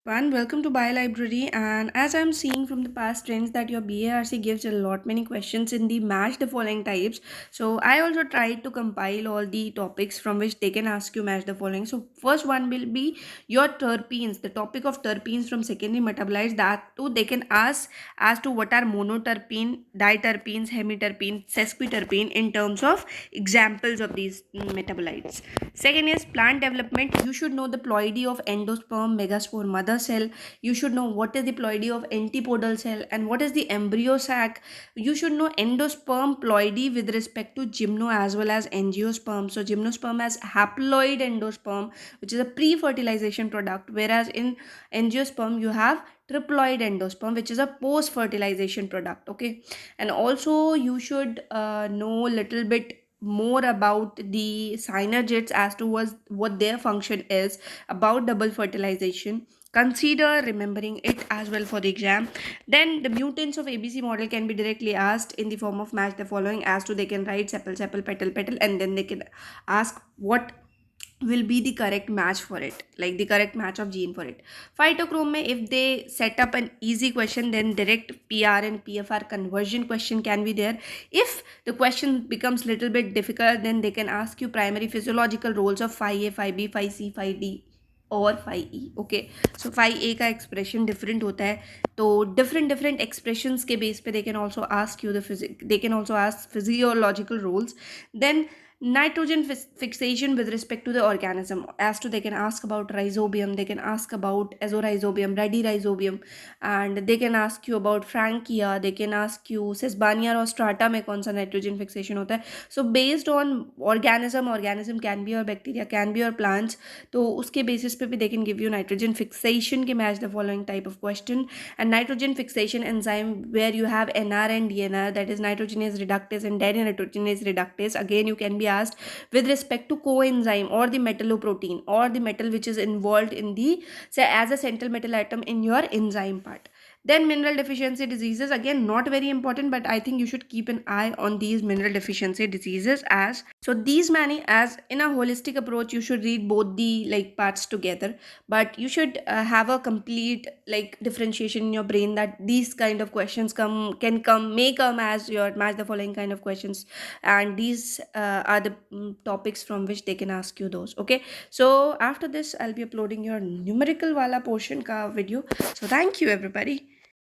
everyone, welcome to Bio Library. And as I'm seeing from the past trends that your BARC gives a lot many questions in the match the following types. So I also tried to compile all the topics from which they can ask you match the following. So first one will be your terpenes, the topic of terpenes from secondary metabolites. That too they can ask as to what are monoterpene, diterpenes, hemiterpene, sesquiterpene in terms of examples of these metabolites. Second is plant development. You should know the ploidy of endosperm, megaspore, mother cell. You should know what is the ploidy of antipodal cell and what is the embryo sac. You should know endosperm ploidy with respect to gymno as well as angiosperm. So gymnosperm has haploid endosperm, which is a pre-fertilization product, whereas in angiosperm you have triploid endosperm, which is a post-fertilization product. Okay, and also you should know little bit more about the synergids as to what their function is about double fertilization. Consider remembering it as well for the exam. Then the mutants of ABC model can be directly asked in the form of match the following as to they can write sepal sepal petal petal, and then they can ask what will be the correct match for it, like the correct match of gene for it. Phytochrome mein, if they set up an easy question, then direct PR and PFR conversion question can be there. If the question becomes little bit difficult, then they can ask you primary physiological roles of phi A, phi B, phi C, phi D और phi E. Okay, so phi A का expression different होता है, तो different different expressions के base पे they can also ask you the they can also ask physiological roles. Then nitrogen fixation with respect to the organism as to they can ask about rhizobium, they can ask about azorhizobium, radiorhizobium, and they can ask you about frankia, they can ask you sesbania or strata में कौन सा nitrogen fixation होता है. So based on organism can be your bacteria, can be your plants, तो उसके basis पे भी they can give you nitrogen fixation के match the following type of question. And nitrogen fixation enzyme where you have NR and DNR, that is nitrogenase reductase and denitrogenase reductase, again you can be asked with respect to coenzyme or the metalloprotein or the metal which is involved in the, say, as a central metal atom in your enzyme part. Then mineral deficiency diseases, again not very important, but I think you should keep an eye on these mineral deficiency diseases. As so these many, as in a holistic approach you should read both the like parts together, but you should have a complete like differentiation in your brain that these kind of questions may come as your match the following kind of questions, and these are the topics from which they can ask you those. Okay, so after this I'll be uploading your numerical wala portion ka video. So thank you everybody.